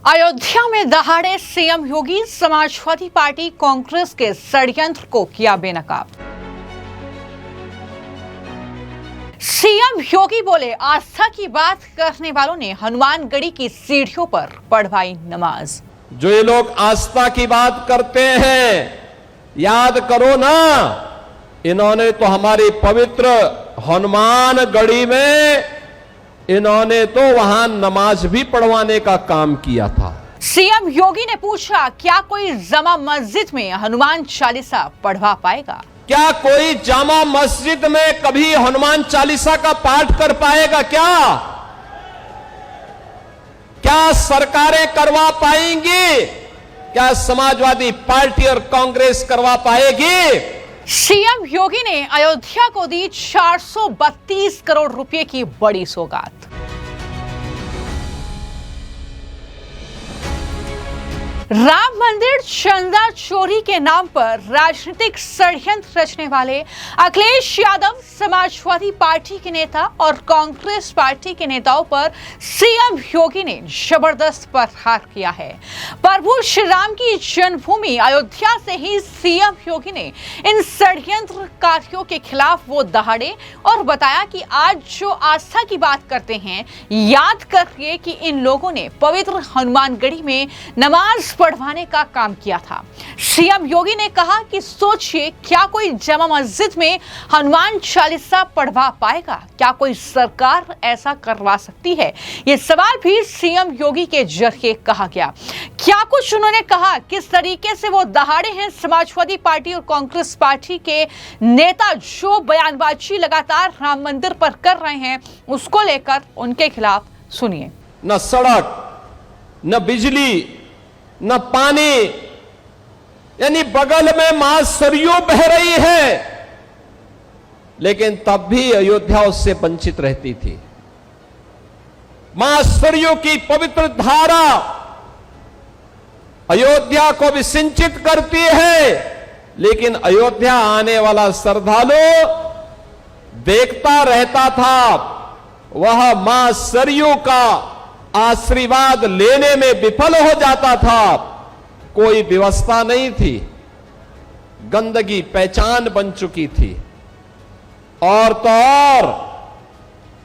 अयोध्या में दहाड़े सीएम योगी, समाजवादी पार्टी कांग्रेस के षड्यंत्र को किया बेनकाब। सीएम योगी बोले, आस्था की बात करने वालों ने हनुमानगढ़ी की सीढ़ियों पर पढ़वाई नमाज। जो ये लोग आस्था की बात करते हैं, याद करो ना, इन्होंने तो हमारी पवित्र हनुमानगढ़ी में इन्होंने तो वहां नमाज भी पढ़वाने का काम किया था। सीएम योगी ने पूछा, क्या कोई जामा मस्जिद में हनुमान चालीसा पढ़वा पाएगा? क्या कोई जामा मस्जिद में कभी हनुमान चालीसा का पाठ कर पाएगा? क्या सरकारें करवा पाएंगी? क्या समाजवादी पार्टी और कांग्रेस करवा पाएगी? सीएम योगी ने अयोध्या को दी 432 करोड़ रुपए की बड़ी सौगात। राम मंदिर चंदा चोरी के नाम पर राजनीतिक षड्यंत्र रचने वाले अखिलेश यादव, समाजवादी पार्टी के नेता और कांग्रेस पार्टी के नेताओं पर सीएम योगी ने जबरदस्त प्रहार किया है। प्रभु श्री राम की जन्मभूमि अयोध्या से ही सीएम योगी ने इन षड्यंत्रकारियों के खिलाफ वो दहाड़े और बताया कि आज जो आस्था की बात करते हैं, याद करिए कि इन लोगों ने पवित्र हनुमानगढ़ी में नमाज पढ़वाने का काम किया था। सीएम योगी ने कहा कि सोचिए, क्या कोई जामा मस्जिद में हनुमान चालीसा पढ़वा पाएगा? क्या कोई सरकार ऐसा करवा सकती है? ये सवाल भी सीएम योगी के जरिए कहा गया। क्या कुछ उन्होंने कहा, किस तरीके से वो दहाड़े हैं समाजवादी पार्टी और कांग्रेस पार्टी के नेता जो बयानबाजी लगातार राम मंदिर पर कर रहे हैं, उसको लेकर उनके खिलाफ सुनिए। न सड़क, न बिजली, न पानी, यानी बगल में मां सरयू बह रही है, लेकिन तब भी अयोध्या उससे वंचित रहती थी। मां सरयू की पवित्र धारा अयोध्या को भी सिंचित करती है, लेकिन अयोध्या आने वाला श्रद्धालु देखता रहता था, वह मां सरयू का आशीर्वाद लेने में विफल हो जाता था। कोई व्यवस्था नहीं थी, गंदगी पहचान बन चुकी थी। और तो और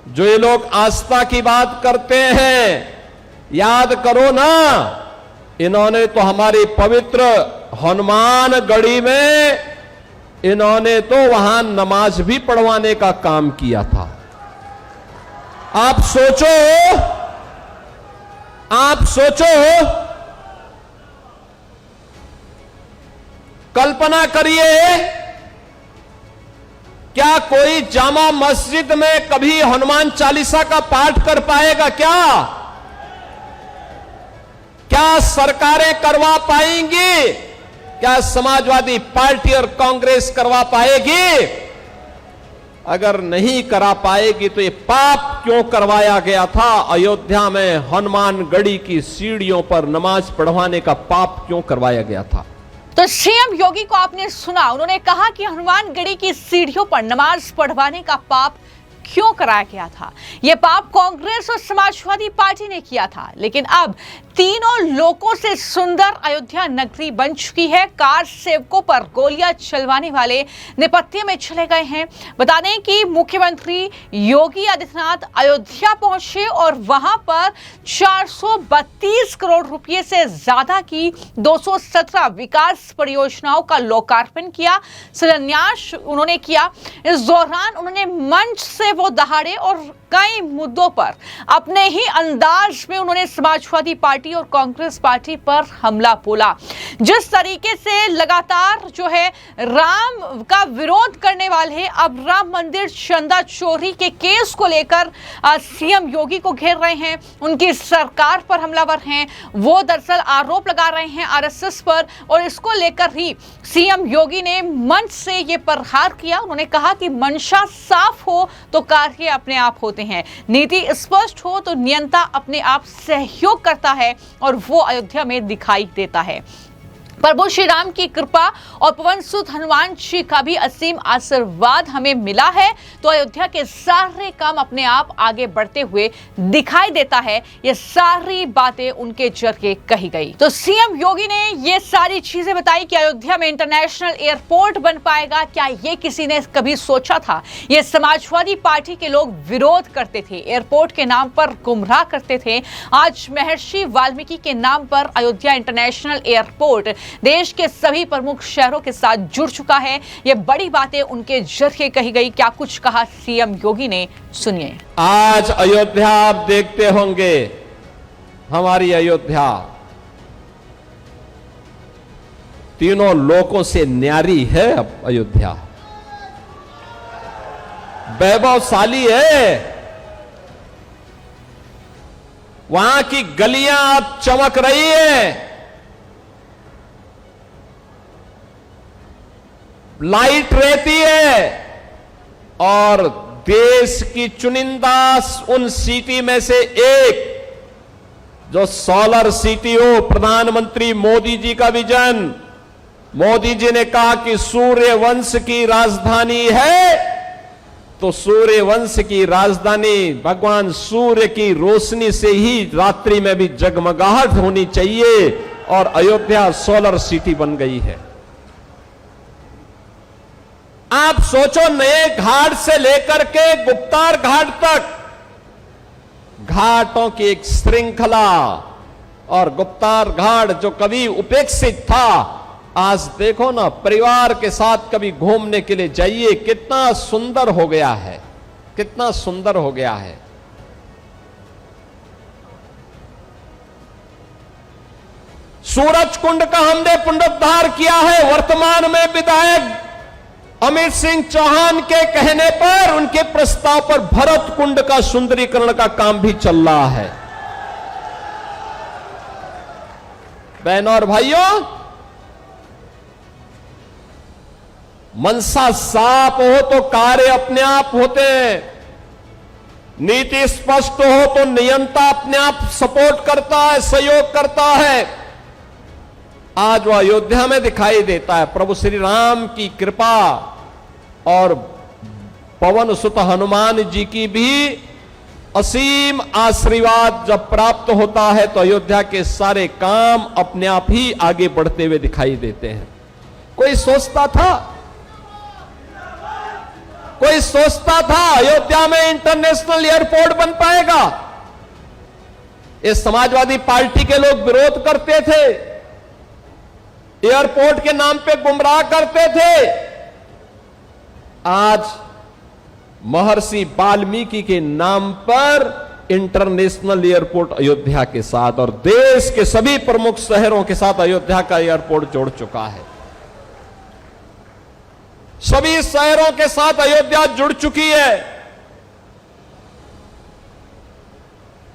जो ये लोग आस्था की बात करते हैं, याद करो ना, इन्होंने तो हमारी पवित्र हनुमानगढ़ी में इन्होंने तो वहां नमाज भी पढ़वाने का काम किया था। आप सोचो, कल्पना करिए, क्या कोई जामा मस्जिद में कभी हनुमान चालीसा का पाठ कर पाएगा? क्या सरकारें करवा पाएंगी? क्या समाजवादी पार्टी और कांग्रेस करवा पाएगी? अगर नहीं करा पाएगी तो ये पाप क्यों करवाया गया था? अयोध्या में हनुमानगढ़ी की सीढ़ियों पर नमाज पढ़वाने का पाप क्यों करवाया गया था? तो सीएम योगी को आपने सुना, उन्होंने कहा कि हनुमानगढ़ी की सीढ़ियों पर नमाज पढ़वाने का पाप क्यों कराया गया था। यह पाप कांग्रेस और समाजवादी पार्टी ने किया था, लेकिन अब तीनों लोगों से सुंदर अयोध्या नगरी बन चुकी है। कार सेवकों पर गोलियां चलवाने वाले नेपथ्य में चले गए हैं। बता दें कि मुख्यमंत्री योगी आदित्यनाथ अयोध्या पहुंचे और वहां पर 432 करोड़ रुपए से ज्यादा की 217 विकास परियोजनाओं का लोकार्पण किया, शिलान्यास उन्होंने किया। इस दौरान उन्होंने मंच से वो दहाड़े और कई मुद्दों पर अपने ही अंदाज में उन्होंने समाजवादी पार्टी और कांग्रेस पार्टी पर हमला बोला। जिस तरीके से लगातार जो है राम का विरोध करने वाले हैं, अब राम मंदिर चंदा चोरी के केस को लेकर सीएम योगी को घेर रहे हैं, उनकी सरकार पर हमलावर हैं, वो दरअसल आरोप लगा रहे हैं आरएसएस पर, और इसको लेकर ही सीएम योगी ने मंच से ये प्रहार किया। उन्होंने कहा कि मंशा साफ हो तो कार्य अपने आप होते हैं, नीति स्पष्ट हो तो नियंता अपने आप सहयोग करता है, और वो अयोध्या में दिखाई देता है। प्रभु श्री राम की कृपा और पवन सुत हनुमान जी का भी असीम आशीर्वाद हमें मिला है तो अयोध्या के सारे काम अपने आप आगे बढ़ते हुए दिखाई देता है। ये सारी बातें उनके जरिए कही गई। तो सीएम योगी ने ये सारी चीजें बताई कि अयोध्या में इंटरनेशनल एयरपोर्ट बन पाएगा। क्या ये किसी ने कभी सोचा था? ये समाजवादी पार्टी के लोग विरोध करते थे, एयरपोर्ट के नाम पर गुमराह करते थे। आज महर्षि वाल्मीकि के नाम पर अयोध्या इंटरनेशनल एयरपोर्ट देश के सभी प्रमुख शहरों के साथ जुड़ चुका है। ये बड़ी बातें उनके जरिए कही गई। क्या कुछ कहा सीएम योगी ने, सुनिए। आज अयोध्या आप देखते होंगे, हमारी अयोध्या तीनों लोकों से न्यारी है। अब अयोध्या वैभवशाली है। वहां की गलियां अब चमक रही है, लाइट रहती है और देश की चुनिंदा उन सिटी में से एक जो सोलर सिटी हो। प्रधानमंत्री मोदी जी का विजन, मोदी जी ने कहा कि सूर्य वंश की राजधानी है तो सूर्य वंश की राजधानी भगवान सूर्य की रोशनी से ही रात्रि में भी जगमगाहट होनी चाहिए और अयोध्या सोलर सिटी बन गई है। आप सोचो, नए घाट से लेकर के गुप्तार घाट तक घाटों की एक श्रृंखला, और गुप्तार घाट जो कभी उपेक्षित था, आज देखो ना, परिवार के साथ कभी घूमने के लिए जाइए, कितना सुंदर हो गया है, कितना सुंदर हो गया है। सूरज कुंड का हमने पुनरुद्धार किया है। वर्तमान में विधायक अमित सिंह चौहान के कहने पर, उनके प्रस्ताव पर भरत कुंड का सुंदरीकरण का काम भी चल रहा है। बहनों और भाइयों, मनसा साफ हो तो कार्य अपने आप होते हैं। नीति स्पष्ट हो तो नियंता अपने आप सपोर्ट करता है, सहयोग करता है। आज वह अयोध्या में दिखाई देता है। प्रभु श्री राम की कृपा और पवन सुत हनुमान जी की भी असीम आशीर्वाद जब प्राप्त होता है तो अयोध्या के सारे काम अपने आप ही आगे बढ़ते हुए दिखाई देते हैं। कोई सोचता था अयोध्या में इंटरनेशनल एयरपोर्ट बन पाएगा? इस समाजवादी पार्टी के लोग विरोध करते थे, एयरपोर्ट के नाम पे गुमराह करते थे। आज महर्षि वाल्मीकि के नाम पर इंटरनेशनल एयरपोर्ट अयोध्या के साथ और देश के सभी प्रमुख शहरों के साथ अयोध्या का एयरपोर्ट जुड़ चुका है। सभी शहरों के साथ अयोध्या जुड़ चुकी है।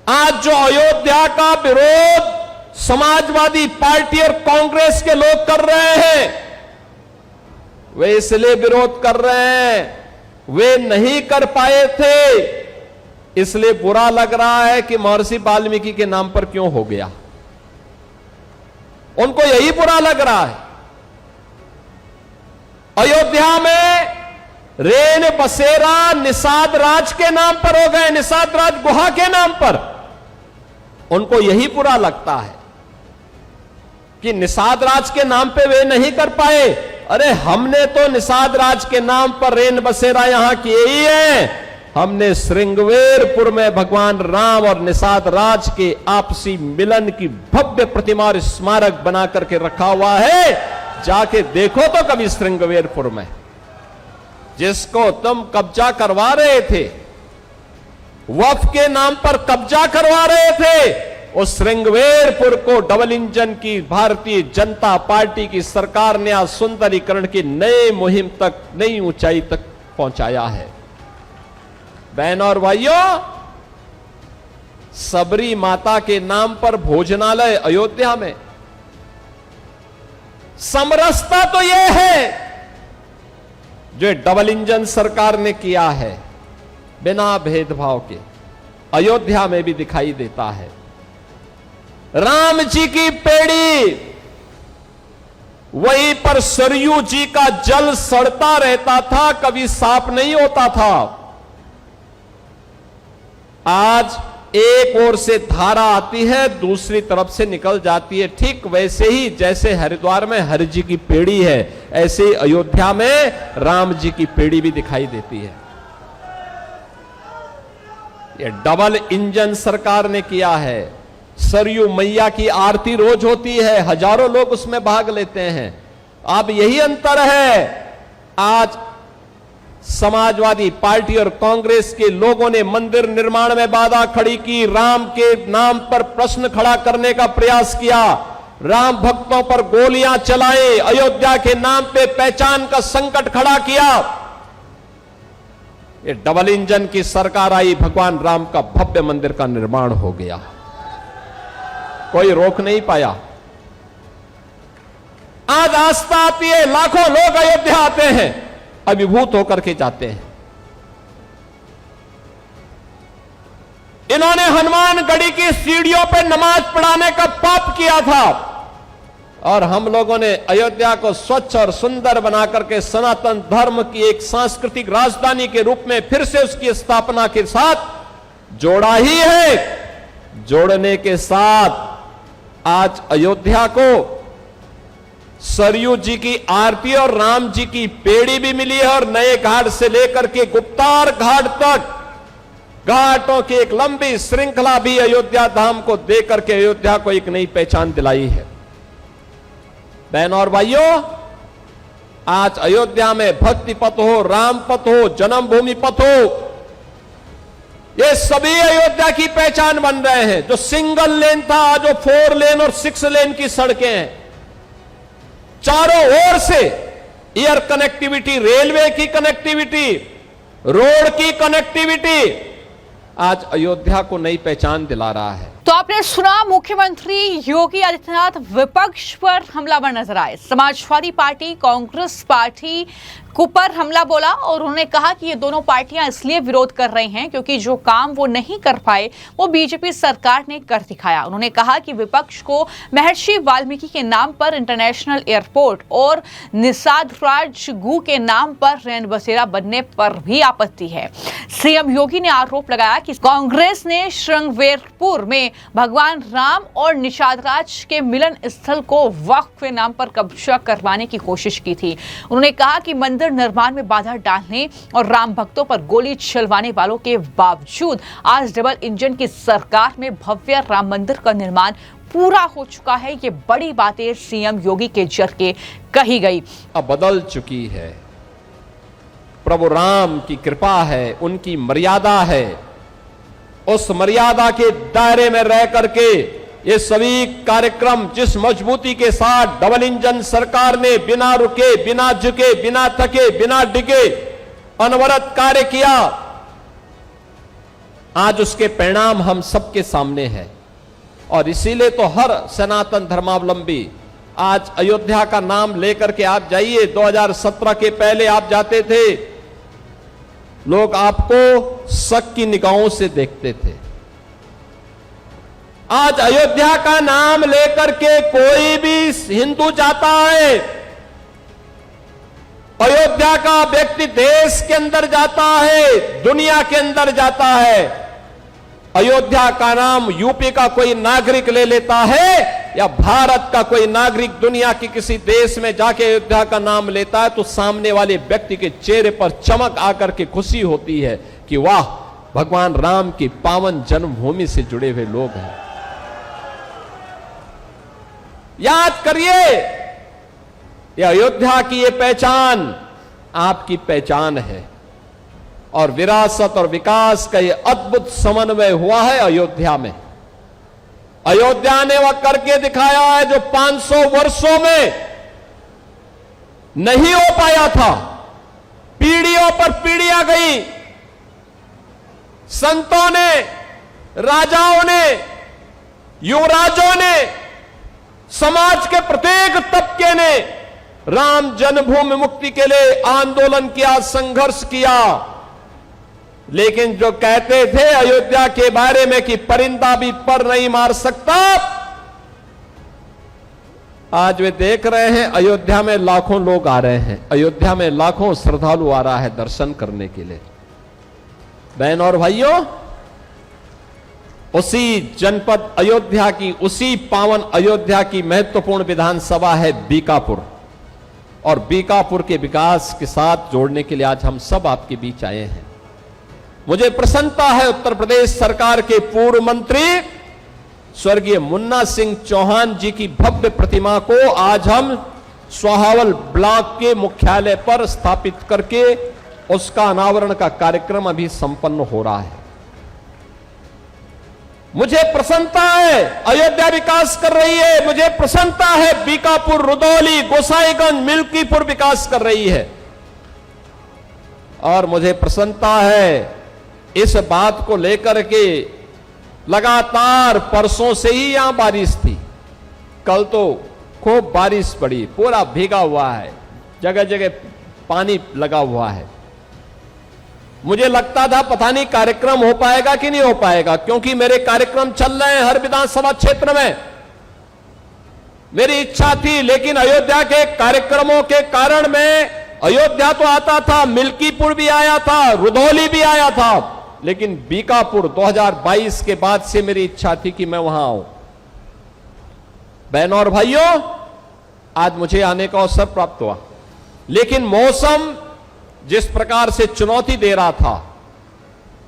आज जो अयोध्या का विरोध समाजवादी पार्टी और कांग्रेस के लोग कर रहे हैं, वे इसलिए विरोध कर रहे हैं, वे नहीं कर पाए थे, इसलिए बुरा लग रहा है कि महर्षि वाल्मीकि के नाम पर क्यों हो गया। उनको यही बुरा लग रहा है। अयोध्या में रेन बसेरा निषाद राज के नाम पर हो गए, निषाद राज गुहा के नाम पर। उनको यही बुरा लगता है कि निषाद राज के नाम पे वे नहीं कर पाए। अरे हमने तो निषाद राज के नाम पर रेन बसेरा यहां किए ही है। हमने श्रृंगवेरपुर में भगवान राम और निषाद राज के आपसी मिलन की भव्य प्रतिमा और स्मारक बना करके रखा हुआ है। जाके देखो तो कभी श्रृंगवेरपुर में, जिसको तुम कब्जा करवा रहे थे, वक्फ के नाम पर कब्जा करवा रहे थे, उस श्रृंगवेरपुर को डबल इंजन की भारतीय जनता पार्टी की सरकार ने आज सुंदरीकरण की नई मुहिम तक, नई ऊंचाई तक पहुंचाया है। बहनों और भाइयों, सबरी माता के नाम पर भोजनालय अयोध्या में। समरसता तो यह है जो डबल इंजन सरकार ने किया है, बिना भेदभाव के अयोध्या में भी दिखाई देता है। राम जी की पेड़ी वहीं पर सरयू जी का जल सड़ता रहता था, कभी साफ नहीं होता था। आज एक ओर से धारा आती है, दूसरी तरफ से निकल जाती है। ठीक वैसे ही जैसे हरिद्वार में हरि जी की पेड़ी है, ऐसे ही अयोध्या में राम जी की पेड़ी भी दिखाई देती है। ये डबल इंजन सरकार ने किया है। सरयू मैया की आरती रोज होती है, हजारों लोग उसमें भाग लेते हैं। अब यही अंतर है, आज समाजवादी पार्टी और कांग्रेस के लोगों ने मंदिर निर्माण में बाधा खड़ी की, राम के नाम पर प्रश्न खड़ा करने का प्रयास किया, राम भक्तों पर गोलियां चलाई, अयोध्या के नाम पे पहचान का संकट खड़ा किया। ये डबल इंजन की सरकार आई, भगवान राम का भव्य मंदिर का निर्माण हो गया, कोई रोक नहीं पाया। आज आस्था आती है, लाखों लोग अयोध्या आते हैं, अभिभूत होकर के जाते हैं। इन्होंने हनुमानगढ़ी की सीढ़ियों पर नमाज पढ़ाने का पाप किया था, और हम लोगों ने अयोध्या को स्वच्छ और सुंदर बनाकर के सनातन धर्म की एक सांस्कृतिक राजधानी के रूप में फिर से उसकी स्थापना के साथ जोड़ा ही है। जोड़ने के साथ आज अयोध्या को सरयू जी की आरती और राम जी की पेड़ी भी मिली है, और नए घाट से लेकर के गुप्तार घाट तक घाटों की एक लंबी श्रृंखला भी अयोध्या धाम को देकर के अयोध्या को एक नई पहचान दिलाई है। बहनों और भाइयों, आज अयोध्या में भक्ति पथ हो, राम पथ हो, जन्मभूमि पथ हो, ये सभी अयोध्या की पहचान बन रहे हैं। जो सिंगल लेन था, आज वो 4 लेन और 6 लेन की सड़कें हैं। चारों ओर से एयर कनेक्टिविटी, रेलवे की कनेक्टिविटी, रोड की कनेक्टिविटी आज अयोध्या को नई पहचान दिला रहा है। तो आपने सुना, मुख्यमंत्री योगी आदित्यनाथ विपक्ष पर हमलावर नजर आए। समाजवादी पार्टी, कांग्रेस पार्टी पर हमला बोला, और उन्होंने कहा कि ये दोनों पार्टियां इसलिए विरोध कर रही हैं क्योंकि जो काम वो नहीं कर पाए वो बीजेपी सरकार ने कर दिखाया। उन्होंने कहा कि विपक्ष को महर्षि वाल्मीकि के नाम पर इंटरनेशनल एयरपोर्ट और निषाद राज गू के नाम पर रैन बसेरा बनने पर भी आपत्ति है। सीएम योगी ने आरोप लगाया कि कांग्रेस ने श्रृंगवेरपुर में भगवान राम और निषाद राज के मिलन स्थल को वक्फ के नाम पर कब्जा करवाने की कोशिश की थी। उन्होंने कहा कि मंदिर निर्माण में बाधा डालने और राम भक्तों पर गोली चलवाने वालों के बावजूद आज डबल इंजन की सरकार में भव्य राम मंदिर का निर्माण पूरा हो चुका है। ये बड़ी बातें सीएम योगी के जरिए कही गई। अब बदल चुकी है, प्रभु राम की कृपा है, उनकी मर्यादा है। उस मर्यादा के दायरे में रह करके ये सभी कार्यक्रम जिस मजबूती के साथ डबल इंजन सरकार ने बिना रुके, बिना झुके, बिना थके, बिना डिगे अनवरत कार्य किया, आज उसके परिणाम हम सबके सामने हैं। और इसीलिए तो हर सनातन धर्मावलंबी आज अयोध्या का नाम लेकर के आप जाइए। 2017 के पहले आप जाते थे, लोग आपको शक की निगाहों से देखते थे। आज अयोध्या का नाम लेकर के कोई भी हिंदू जाता है, अयोध्या का व्यक्ति देश के अंदर जाता है, दुनिया के अंदर जाता है। अयोध्या का नाम यूपी का कोई नागरिक ले लेता है या भारत का कोई नागरिक दुनिया के किसी देश में जाके अयोध्या का नाम लेता है, तो सामने वाले व्यक्ति के चेहरे पर चमक आकर के खुशी होती है कि वाह, भगवान राम की पावन जन्मभूमि से जुड़े हुए लोग हैं। याद करिए, ये अयोध्या की ये पहचान आपकी पहचान है, और विरासत और विकास का ये अद्भुत समन्वय हुआ है अयोध्या में। अयोध्या ने वह करके दिखाया है जो 500 वर्षों में नहीं हो पाया था। पीढ़ियों पर पीढ़ियां गई, संतों ने, राजाओं ने, युवराजों ने, समाज के प्रत्येक तबके ने राम जन्मभूमि मुक्ति के लिए आंदोलन किया, संघर्ष किया। लेकिन जो कहते थे अयोध्या के बारे में कि परिंदा भी पर नहीं मार सकता, आज वे देख रहे हैं अयोध्या में लाखों लोग आ रहे हैं, अयोध्या में लाखों श्रद्धालु आ रहा है दर्शन करने के लिए। बहन और भाइयों, उसी जनपद अयोध्या की, उसी पावन अयोध्या की महत्वपूर्ण विधानसभा है बीकापुर, और बीकापुर के विकास के साथ जोड़ने के लिए आज हम सब आपके बीच आए हैं। मुझे प्रसन्नता है उत्तर प्रदेश सरकार के पूर्व मंत्री स्वर्गीय मुन्ना सिंह चौहान जी की भव्य प्रतिमा को आज हम सोहावल ब्लॉक के मुख्यालय पर स्थापित करके उसका अनावरण का कार्यक्रम अभी संपन्न हो रहा है। मुझे प्रसन्नता है अयोध्या विकास कर रही है, मुझे प्रसन्नता है बीकापुर, रुदौली, गोसाईगंज, मिल्कीपुर विकास कर रही है, और मुझे प्रसन्नता है इस बात को लेकर के लगातार परसों से ही यहां बारिश थी, कल तो खूब बारिश पड़ी, पूरा भीगा हुआ है, जगह जगह पानी लगा हुआ है। मुझे लगता था पता नहीं कार्यक्रम हो पाएगा कि नहीं हो पाएगा, क्योंकि मेरे कार्यक्रम चल रहे हैं हर विधानसभा क्षेत्र में, मेरी इच्छा थी, लेकिन अयोध्या के कार्यक्रमों के कारण मैं अयोध्या तो आता था, मिल्कीपुर भी आया था, रुदौली भी आया था, लेकिन बीकापुर 2022 के बाद से मेरी इच्छा थी कि मैं वहां आऊं। बहनों और भाइयों, आज मुझे आने का अवसर प्राप्त हुआ, लेकिन मौसम जिस प्रकार से चुनौती दे रहा था,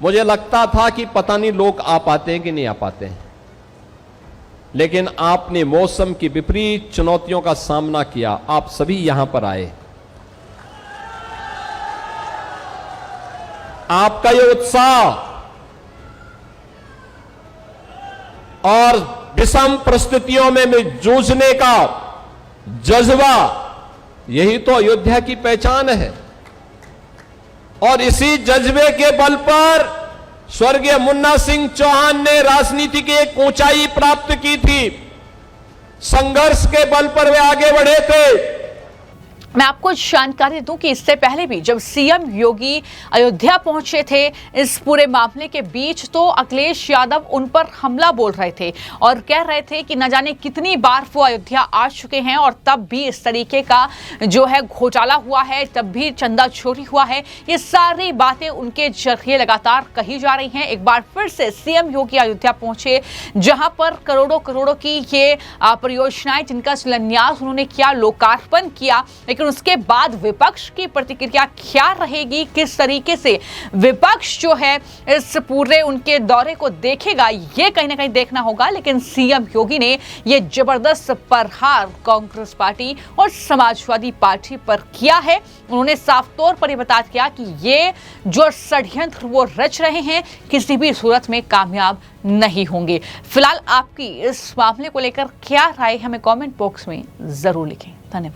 मुझे लगता था कि पता नहीं लोग आ पाते हैं कि नहीं आ पाते हैं, लेकिन आपने मौसम की विपरीत चुनौतियों का सामना किया, आप सभी यहां पर आए। आपका ये उत्साह और विषम परिस्थितियों में जूझने का जज्बा, यही तो अयोध्या की पहचान है। और इसी जज्बे के बल पर स्वर्गीय मुन्ना सिंह चौहान ने राजनीति की एक ऊंचाई प्राप्त की थी, संघर्ष के बल पर वे आगे बढ़े थे। मैं आपको जानकारी दूं कि इससे पहले भी जब सीएम योगी अयोध्या पहुंचे थे, इस पूरे मामले के बीच तो अखिलेश यादव उन पर हमला बोल रहे थे और कह रहे थे कि न जाने कितनी बार वो अयोध्या आ चुके हैं और तब भी इस तरीके का जो है घोटाला हुआ है, तब भी चंदा चोरी हुआ है। ये सारी बातें उनके जरिए लगातार कही जा रही हैं। एक बार फिर से सीएम योगी अयोध्या पहुंचे, जहां पर करोड़ों करोड़ों की ये परियोजनाएं जिनका शिलान्यास उन्होंने किया, लोकार्पण किया, लेकिन उसके बाद विपक्ष की प्रतिक्रिया क्या रहेगी, किस तरीके से विपक्ष जो है इस पूरे उनके दौरे को देखेगा, ये कहीं ना कहीं देखना होगा। लेकिन सीएम योगी ने ये जबरदस्त प्रहार कांग्रेस पार्टी और समाजवादी पार्टी पर किया है। उन्होंने साफ तौर पर यह बता दिया कि ये जो षड्यंत्र वो रच रहे हैं किसी भी सूरत में कामयाब नहीं होंगे। फिलहाल आपकी इस मामले को लेकर क्या राय, हमें कमेंट बॉक्स में जरूर लिखें। धन्यवाद।